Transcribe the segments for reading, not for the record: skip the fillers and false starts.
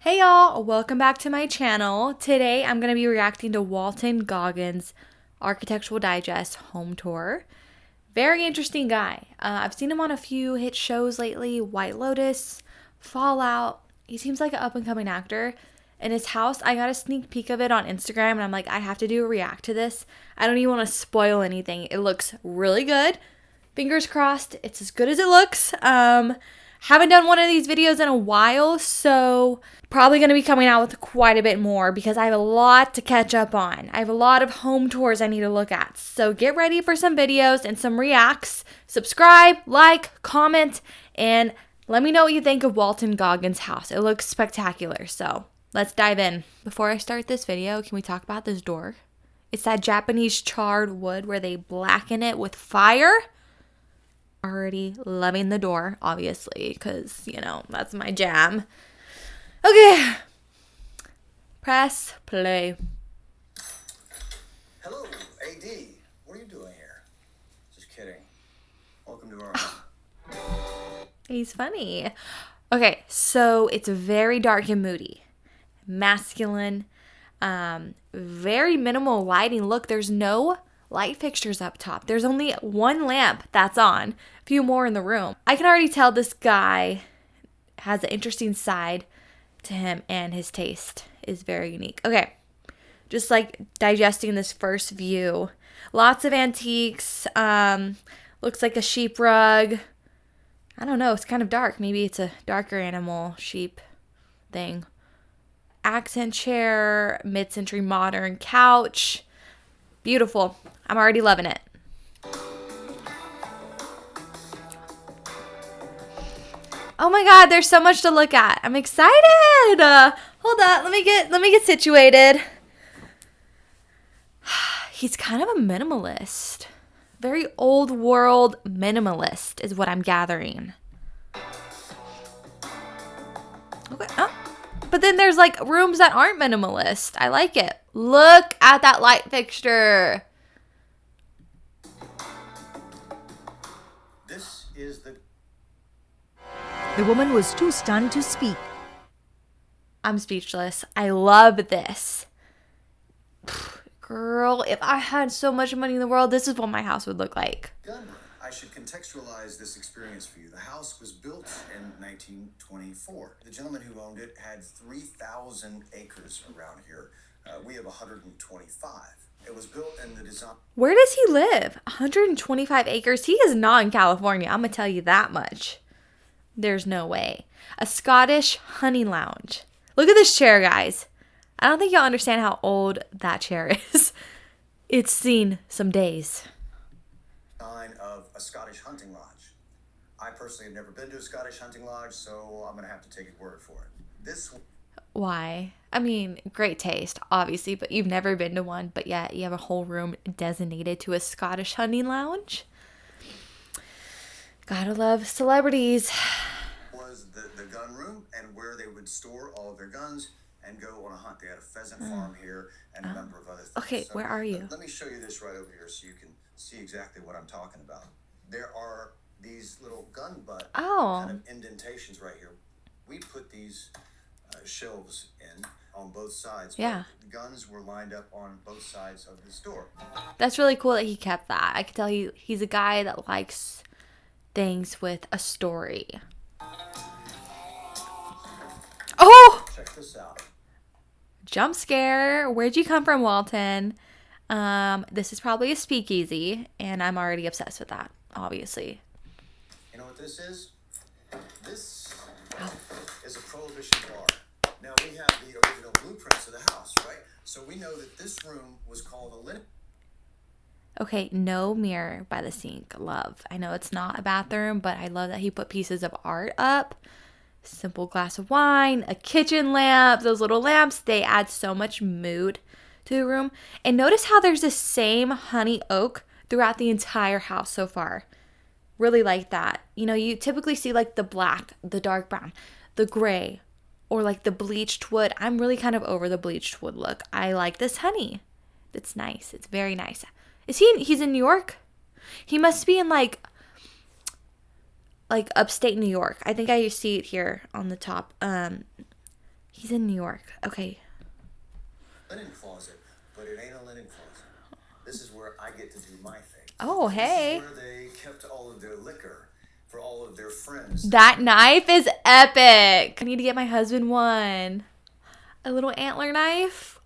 Hey y'all, welcome back to my channel. Today I'm going to be reacting to Walton Goggins' Architectural Digest home tour. Very interesting guy. I've seen him on a few hit shows lately, White Lotus, Fallout. He seems like an up-and-coming actor. In his house, I got a sneak peek of it on Instagram and I'm like, I have to do a react to this. I don't even want to spoil anything. It looks really good. Fingers crossed, it's as good as it looks. Haven't done one of these videos in a while, so probably going to be coming out with quite a bit more because I have a lot to catch up on. I have a lot of home tours I need to look at. So get ready for some videos and some reacts. Subscribe, like, comment, and let me know what you think of Walton Goggins' house. It looks spectacular, so let's dive in. Before I start this video, can we talk about this door? It's that Japanese charred wood where they blacken it with fire. Already loving the door, obviously, because, you know, that's my jam. Okay. Press play. Hello, AD. What are you doing here? Just kidding. Welcome to our home. He's funny. Okay, so it's very dark and moody. Masculine. Very minimal lighting. Look, there's no light fixtures up top. There's only one lamp that's on. A few more in the room. I can already tell this guy has an interesting side to him and his taste is very unique. Okay, just like digesting this first view. Lots of antiques. Looks like a sheep rug. I don't know. It's kind of dark. Maybe it's a darker animal sheep thing. Accent chair. Mid-century modern couch. Beautiful. I'm already loving it. Oh my God, there's so much to look at. I'm excited. Hold on, let me get situated. He's kind of a minimalist. Very old world minimalist is what I'm gathering. Okay. Oh. But then there's like rooms that aren't minimalist. I like it. Look at that light fixture. This is the woman was too stunned to speak. I'm speechless. I love this. Girl, if I had so much money in the world, this is what my house would look like. gun room. I should contextualize this experience for you. The house was built in 1924. The gentleman who owned it had 3,000 acres around here. We have 125. It was built in the design. Where does he live? 125 acres. He is not in California. I'm going to tell you that much. There's no way. A Scottish hunting lounge. Look at this chair, guys. I don't think y'all understand how old that chair is. It's seen some days. Of a Scottish hunting lodge. I personally have never been to a Scottish hunting lodge, so I'm going to have to take your word for it. This. Why? I mean, great taste, obviously, but you've never been to one, but yet you have a whole room designated to a Scottish hunting lounge. Gotta love celebrities. Was the gun room and where they would store all of their guns and go on a hunt. They had a pheasant farm here and a number of other things. Okay, so, where are you? Let me show you this right over here so you can see exactly what I'm talking about. There are these little gun butt kind of indentations right here. We put these shelves in on both sides. Yeah. Guns were lined up on both sides of this door. That's really cool that he kept that. I can tell he's a guy that likes things with a story. Oh! Check this out. Jump scare. Where'd you come from, Walton? This is probably a speakeasy, and I'm already obsessed with that, obviously. You know what this is? This is a Prohibition bar. Now, we have the original blueprints of the house, right? So we know that this room was called a linen. Okay, no mirror by the sink. Love. I know it's not a bathroom, but I love that he put pieces of art up. Simple glass of wine, a kitchen lamp. Those little lamps, they add so much mood to the room. And notice how there's the same honey oak throughout the entire house so far. Really like that. You know, you typically see like the black, the dark brown, the gray, or like the bleached wood. I'm really kind of over the bleached wood look. I like this honey. It's nice. It's very nice. He's in New York? He must be in like upstate New York. I think I see it here on the top. He's in New York. Okay. Linen closet, but it ain't a linen closet. This is where I get to do my thing. Oh, hey. This is where they kept all of their liquor for all of their friends. That knife is epic. I need to get my husband one. A little antler knife.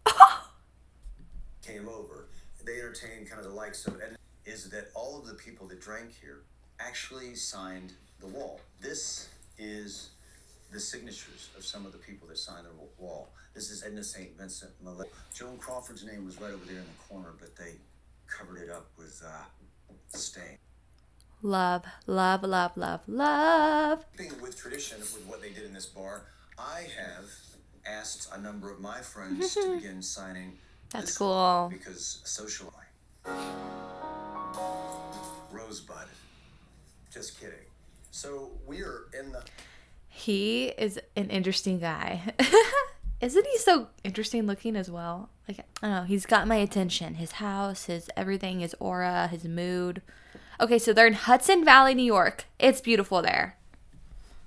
Came over. They entertained kind of the likes of, and is that all of the people that drank here actually signed the wall. This is the signatures of some of the people that signed the wall. This is Edna St. Vincent Millette. Joan Crawford's name was right over there in the corner, but they covered it up with stain. Love, love, love, love, love. Keeping with tradition with what they did in this bar, I have asked a number of my friends to begin signing. That's this cool. Because social Rosebud. Just kidding. So we're in the. He is an interesting guy. Isn't he so interesting looking as well? Like, I don't know, he's got my attention. His house, his everything, his aura, his mood. Okay, so they're in Hudson Valley, New York. It's beautiful there.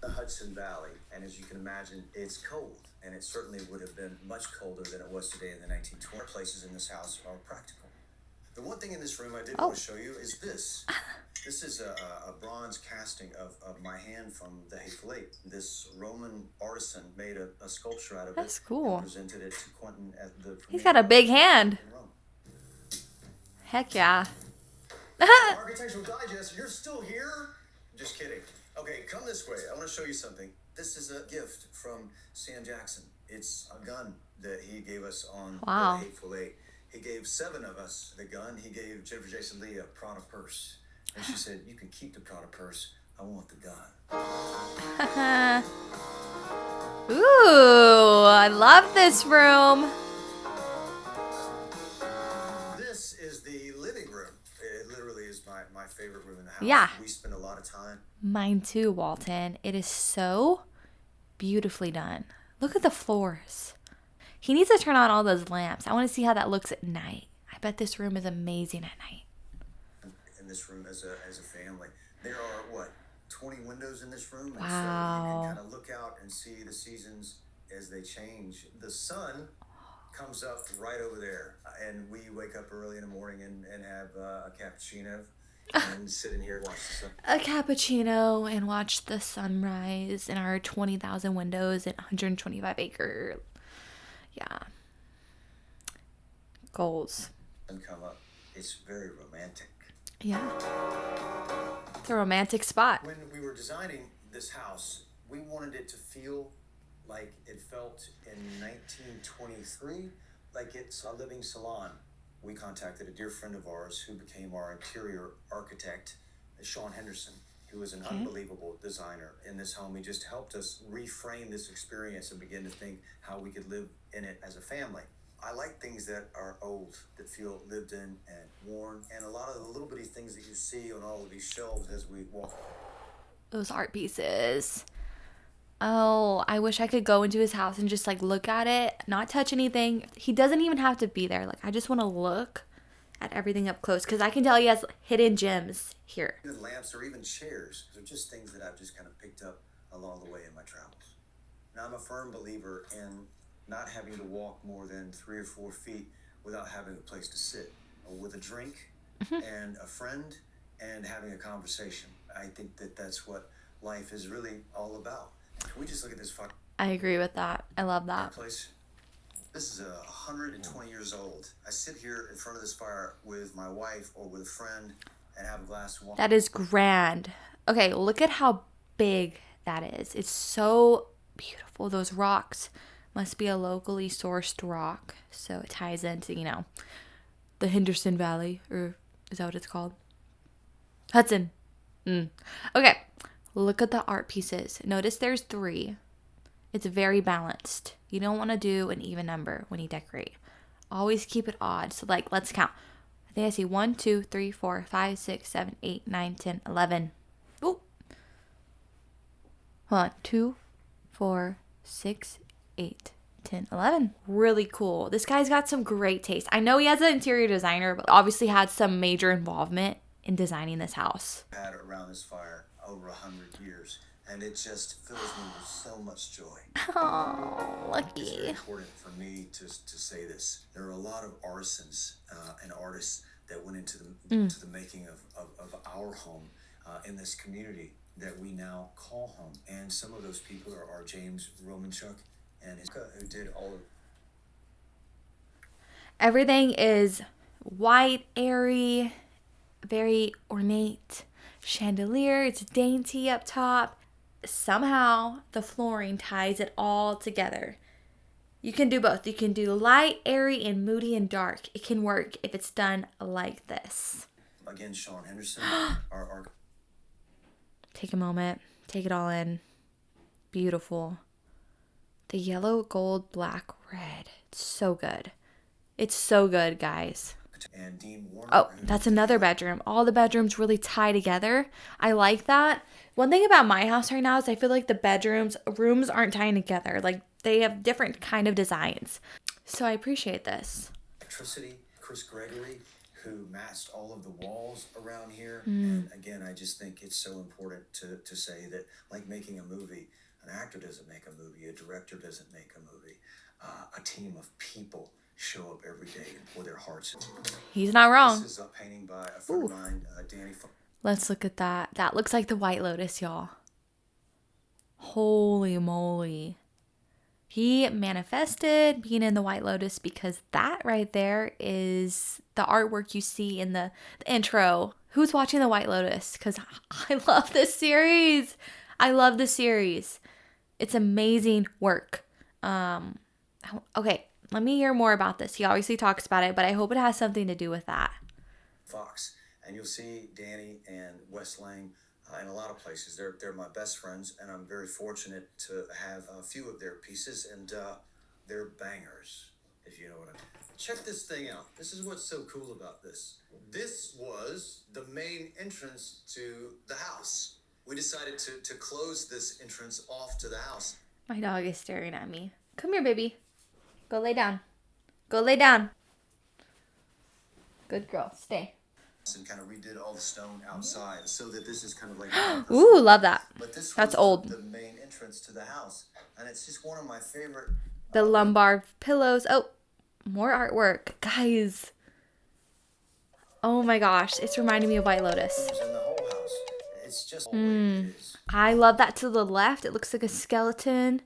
The Hudson Valley, and as you can imagine, it's cold, and it certainly would have been much colder than it was today in the 1920s. Places in this house are practical. The one thing in this room I did want to show you is this. This is a bronze casting of my hand from the Hateful Eight. This Roman artisan made a sculpture out of it. That's cool. And presented it to Quentin at the. He's got a big hand. Heck yeah. Architectural Digest, you're still here? Just kidding. Okay, come this way. I want to show you something. This is a gift from Sam Jackson. It's a gun that he gave us on Wow. the Hateful Eight. He gave 7 of us the gun. He gave Jennifer Jason Leigh a Prada purse. And she said, you can keep the Prada purse. I want the gun. Ooh, I love this room. This is the living room. It literally is my favorite room in the house. Yeah. We spend a lot of time. Mine too, Walton. It is so beautifully done. Look at the floors. He needs to turn on all those lamps. I want to see how that looks at night. I bet this room is amazing at night. In this room as a family. There are, 20 windows in this room? Wow. And so you can kind of look out and see the seasons as they change. The sun comes up right over there. And we wake up early in the morning and have a cappuccino and sit in here and watch the sun. A cappuccino and watch the sunrise in our 20,000 windows and 125 acre. Yeah. Goals. And come up. It's very romantic. Yeah. It's a romantic spot. When we were designing this house, we wanted it to feel like it felt in 1923, like it's a living salon. We contacted a dear friend of ours who became our interior architect, Sean Henderson, who is an unbelievable designer in this home. He just helped us reframe this experience and begin to think how we could live in it as a family. I like things that are old, that feel lived in and worn, and a lot of the little bitty things that you see on all of these shelves as we walk. Those art pieces. Oh, I wish I could go into his house and just like look at it, not touch anything. He doesn't even have to be there. Like, I just want to look at everything up close because I can tell he has hidden gems here. Lamps or even chairs. They're just things that I've just kind of picked up along the way in my travels. Now, I'm a firm believer in not having to walk more than 3 or 4 feet without having a place to sit with a drink and a friend and having a conversation. I think that that's what life is really all about. Can we just look at this I agree with that. I love that. fireplace? This is 120 years old. I sit here in front of this fire with my wife or with a friend and have a glass of wine. That is grand. Okay, look at how big that is. It's so beautiful. Those rocks must be a locally sourced rock. So it ties into, the Henderson Valley, or is that what it's called? Hudson. Okay, look at the art pieces. Notice there's 3. It's very balanced. You don't want to do an even number when you decorate. Always keep it odd. So, let's count. I think I see 1, 2, 3, 4, 5, 6, 7, 8, 9, 10, 11. Ooh. Hold on. 2, 4, 6, 8, 10, 11. Really cool. This guy's got some great taste. I know he has an interior designer, but obviously had some major involvement in designing this house. Had around this fire over 100 years. and it just fills me with so much joy. Oh, It's very lucky. important for me to say this. There are a lot of artisans and artists that went into to the making of our home in this community that we now call home. And some of those people are James Romanchuk and his who did all of. Everything is white, airy, very ornate. Chandelier, it's dainty up top. Somehow the flooring ties it all together. You can do both. You can do light, airy, and moody and dark. It can work if it's done like this. Again, Sean Henderson, our Take a moment. Take it all in. Beautiful. The yellow, gold, black, red. It's so good. It's so good, guys. and Dean Warner. Oh, that's another bedroom. All the bedrooms really tie together. I like that. One thing about my house right now is I feel like the rooms aren't tying together. Like they have different kind of designs. So I appreciate this. Electricity, Chris Gregory, who matched all of the walls around here. And again, I just think it's so important to say that, like making a movie, an actor doesn't make a movie, a director doesn't make a movie. A team of people show up every day and pour their hearts into it. He's not wrong. This is a painting by a friend of mine, Danny. Let's look at that. That looks like the White Lotus, y'all. Holy moly. He manifested being in the White Lotus because that right there is the artwork you see in the intro. Who's watching the White Lotus? Because I love this series. I love this series. It's amazing work. Okay, let me hear more about this. He obviously talks about it, but I hope it has something to do with that. Fox. And you'll see Danny and Wes Lang in a lot of places. They're my best friends, and I'm very fortunate to have a few of their pieces, and they're bangers, if you know what I mean. Check this thing out. This is what's so cool about this. This was the main entrance to the house. We decided to close this entrance off to the house. My dog is staring at me. Come here, baby. Go lay down. Go lay down. Good girl. Stay. And kind of redid all the stone outside so that this is kind of like Ooh, love that. But this That's was old. the main entrance to the house, and it's just one of my favorite. The lumbar pillows. Oh, more artwork. Guys. Oh my gosh. It's reminding me of White Lotus. In the whole house. It's just the way it is. I love that to the left. It looks like a skeleton.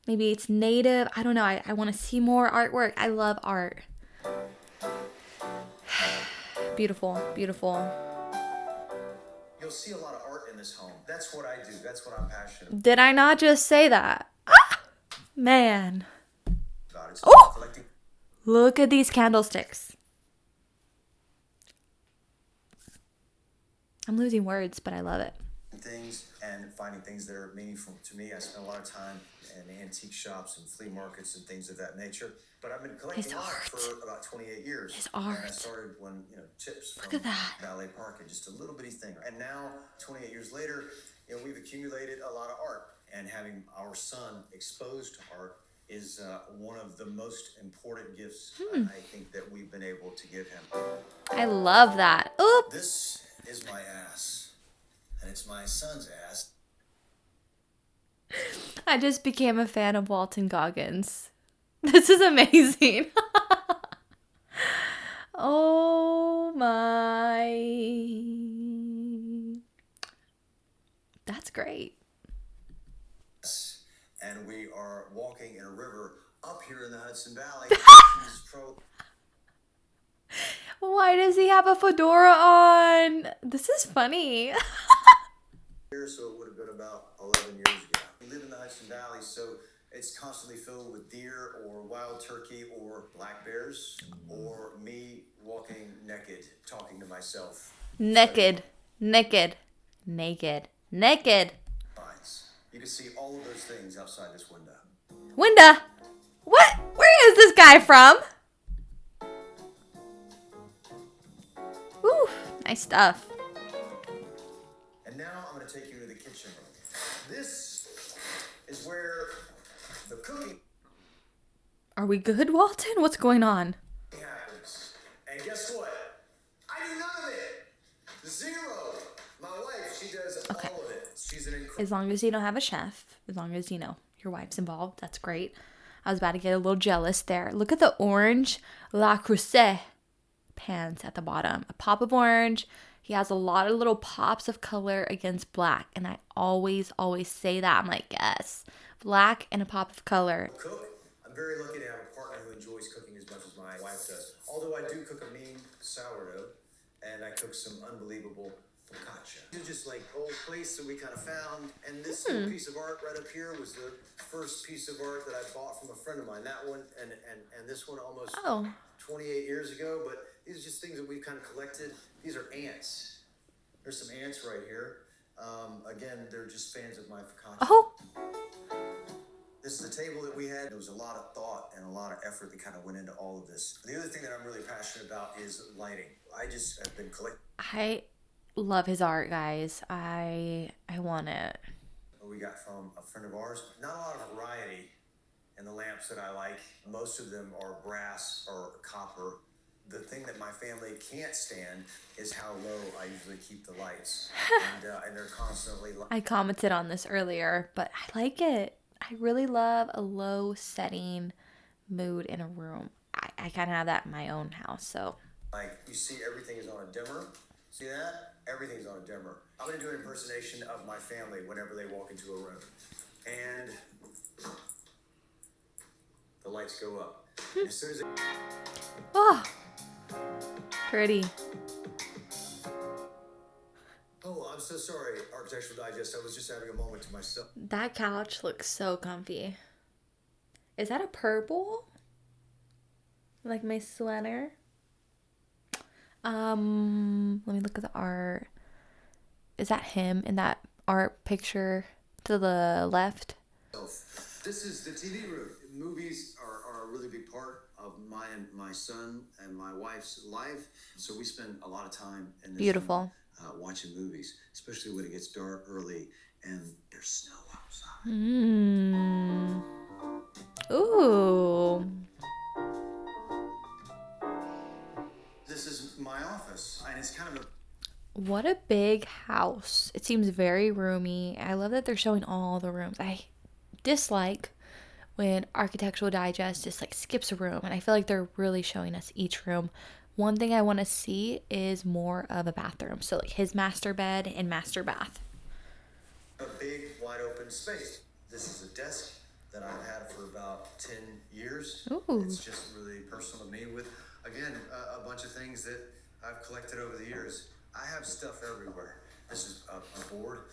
Maybe it's native. I don't know. I want to see more artwork. I love art. Beautiful, beautiful. You'll see a lot of art in this home. That's what I do. That's what I'm passionate Did I not just say that? Man. about. It's Oh! collecting Look at these candlesticks. I'm losing words, but I love it. things and finding things that are meaningful to me. I spend a lot of time in antique shops and flea markets and things of that nature. But I've been collecting His art art. for about 28 years. His And I art. started when, chips Look from at that. Ballet Park and just a little bitty thing. And now, 28 years later, we've accumulated a lot of art. And having our son exposed to art is one of the most important gifts I think that we've been able to give him. I love that. Oop. This is my ass. And it's my son's ass. I just became a fan of Walton Goggins. This is amazing. Oh my. That's great. And we are walking in a river up here in the Hudson Valley. Why does he have a fedora on? This is funny. So it would have been about 11 years ago. We live in the Hudson Valley, so it's constantly filled with deer or wild turkey or black bears or me walking naked, talking to myself. Naked. Naked. Finds. You can see all of those things outside this window. Winda. What? Where is this guy from? Ooh, nice stuff. And now I'm going to take you to the kitchen room. This is where the cooking Are we good, Walton? What's going on? happens. And guess what? I do none of it. Zero. My wife, she does all of it. She's she's an incredible. As long as you don't have a chef, as long as, you know, your wife's involved, that's great. I was about to get a little jealous there. Look at the orange La Creuset pans at the bottom. A pop of orange. He has a lot of little pops of color against black. And I always say that. I'm like, yes, black and a pop of color. Cook. I'm very lucky to have a partner who enjoys cooking as much as my wife does. Although I do cook a mean sourdough, and I cook some unbelievable focaccia. It's just like old place that we kind of found, and this little piece of art right up here was the first piece of art that I bought from a friend of mine. That one and this one almost 28 years ago. But these are just things that we've kind of collected. These are ants. There's some ants right here. Again, they're just fans of my focaccia. Oh. This is the table that we had. There was a lot of thought and a lot of effort that kind of went into all of this. The other thing that I'm really passionate about is lighting. I just have been collecting. I love his art, guys. I want it. We got from a friend of ours. Not a lot of variety in the lamps that I like. Most of them are brass or copper. The thing that my family can't stand is how low I usually keep the lights. And they're constantly... I commented on this earlier, but I like it. I really love a low setting mood in a room. I kind of have that in my own house, so. Like, you see everything is on a dimmer. See that? Everything's on a dimmer. I'm going to do an impersonation of my family whenever they walk into a room. And the lights go up. As soon as Oh, pretty. Oh, I'm so sorry, Architectural Digest. I was just having a moment to myself. That couch looks so comfy. Is that a purple? Like my sweater? Let me look at the art. Is that him in that art picture to the left? This is the TV room. Movies are a really big part of my son and my wife's life. So we spend a lot of time in this Beautiful. room, watching movies, especially when it gets dark early and there's snow outside. Ooh. This is my office, and it's kind of a... What a big house. It seems very roomy. I love that they're showing all the rooms. I dislike when Architectural Digest just like skips a room, and I feel like they're really showing us each room. One thing I want to see is more of a bathroom. So like his master bed and master bath. A big, wide open space. This is a desk that I've had for about 10 years. Ooh. It's just really personal to me with, again, a bunch of things that I've collected over the years. I have stuff everywhere. This is a board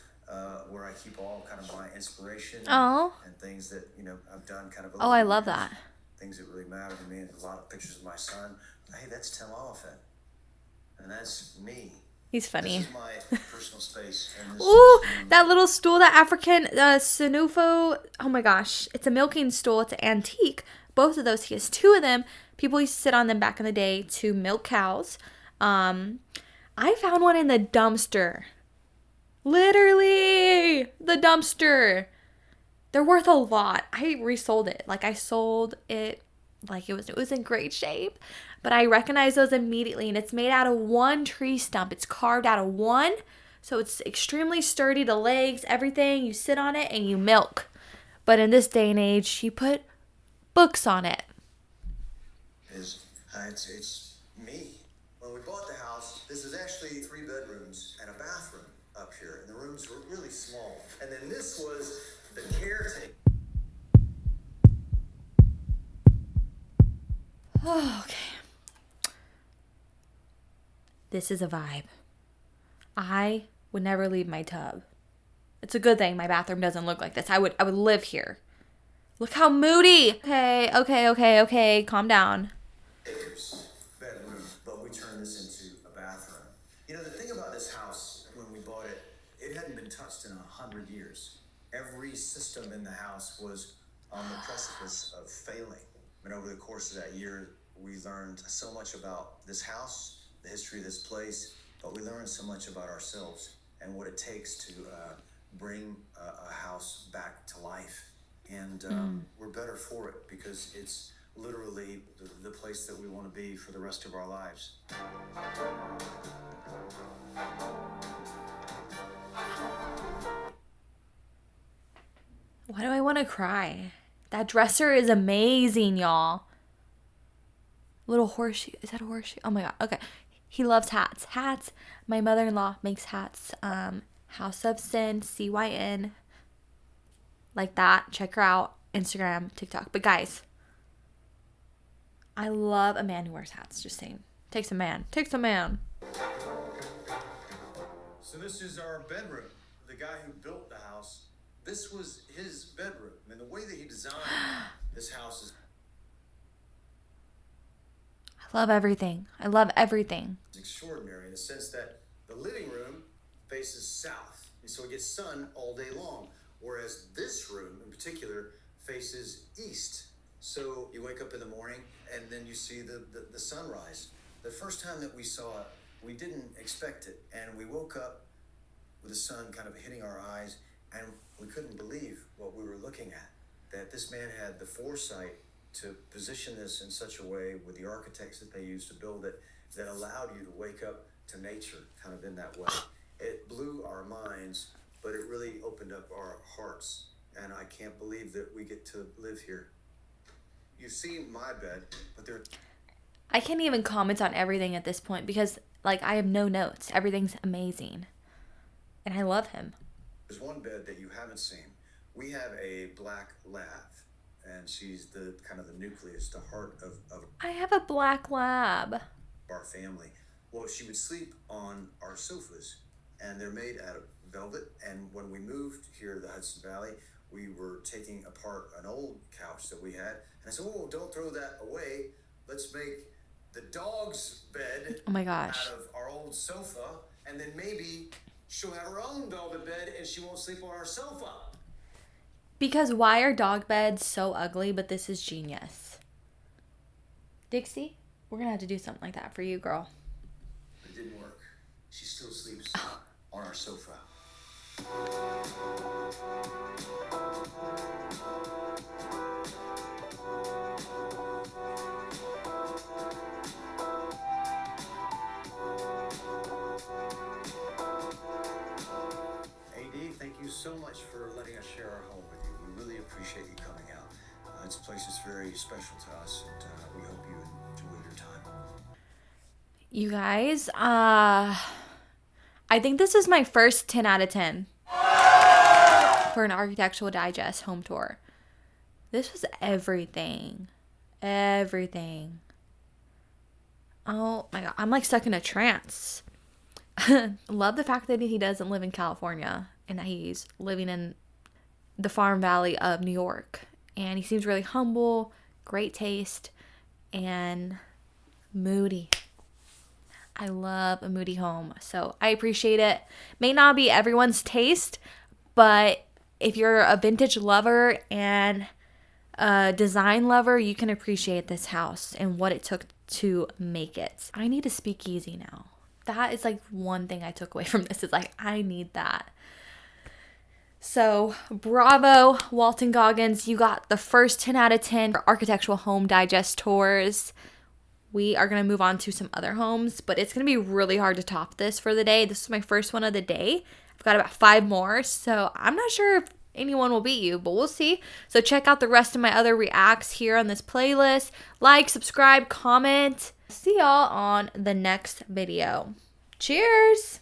where I keep all kind of my inspiration and things that, you know, I've done kind of over I the love years. that. Things that really matter to me, and a lot of pictures of my son. Hey, that's Tim Oliphant. And that's me. He's funny. This is my personal space. And this Ooh, is that little stool, that African Sinufo. Oh my gosh. It's a milking stool. It's an antique. Both of those. He has two of them. People used to sit on them back in the day to milk cows. I found one in the dumpster. Literally. The dumpster. They're worth a lot. I resold it. Like I sold it like it was in great shape. But I recognize those immediately, and it's made out of one tree stump. It's carved out of one, so it's extremely sturdy. The legs, everything. You sit on it and you milk. But in this day and age, she put books on it. It's me. When we bought the house, this is actually 3 bedrooms and a bathroom up here, and the rooms were really small. And then this was the caretaker. Oh, okay. This is a vibe. I would never leave my tub. It's a good thing my bathroom doesn't look like this. I would live here. Look how moody. Okay. Calm down. Bedroom, but we turned this into a bathroom. You know, the thing about this house, when we bought it, it hadn't been touched in 100 years. Every system in the house was on the precipice of failing. And over the course of that year, we learned so much about this house, the history of this place, but we learned so much about ourselves and what it takes to bring a house back to life. And we're better for it because it's literally the place that we want to be for the rest of our lives. Why do I want to cry? That dresser is amazing, y'all. Little horseshoe. Is that a horseshoe? Oh my god. Okay. He loves hats. Hats. My mother-in-law makes hats. House of Sin, CYN. Like that. Check her out. Instagram, TikTok. But guys, I love a man who wears hats. Just saying. Takes a man. Takes a man. So this is our bedroom. The guy who built the house, this was his bedroom. And the way that he designed this house is I love everything. I love everything. extraordinary in the sense that the living room faces south. And so it gets sun all day long. Whereas this room in particular faces east. So you wake up in the morning and then you see the sunrise. The first time that we saw it, we didn't expect it. And we woke up with the sun kind of hitting our eyes, and we couldn't believe what we were looking at. That this man had the foresight to position this in such a way with the architects that they used to build it that allowed you to wake up to nature kind of in that way. It blew our minds, but it really opened up our hearts. And I can't believe that we get to live here. You've seen my bed, but I can't even comment on everything at this point because, like, I have no notes. Everything's amazing. And I love him. There's one bed that you haven't seen. We have a black lab, and she's the kind of the nucleus, the heart of I have a black lab. our family. Well, she would sleep on our sofas, and they're made out of velvet. And when we moved here to the Hudson Valley, we were taking apart an old couch that we had. And I said, oh, don't throw that away. Let's make the dog's bed Oh my gosh. out of our old sofa, and then maybe she'll have her own velvet bed and she won't sleep on our sofa. Because why are dog beds so ugly, but this is genius? Dixie, we're going to have to do something like that for you, girl. But it didn't work. She still sleeps on our sofa. AD, thank you so much for letting us share our home with you. We really appreciate you coming out. This place is very special to us, and we hope you enjoy your time. You guys, I think this is my first 10 out of 10 for an Architectural Digest home tour. This was everything. Everything. Oh my god, I'm like stuck in a trance. Love the fact that he doesn't live in California and that he's living in the Farm Valley of New York. And he seems really humble, great taste, and moody. I love a moody home, so I appreciate it. May not be everyone's taste, but if you're a vintage lover and a design lover, you can appreciate this house and what it took to make it. I need a speakeasy now. That is like one thing I took away from this. Is like, I need that. So bravo, Walton Goggins. You got the first 10 out of 10 for Architectural Home Digest tours. We are going to move on to some other homes, but it's going to be really hard to top this for the day. This is my first one of the day. I've got about 5 more, so I'm not sure if anyone will beat you, but we'll see. So check out the rest of my other reacts here on this playlist. Like, subscribe, comment. See y'all on the next video. Cheers!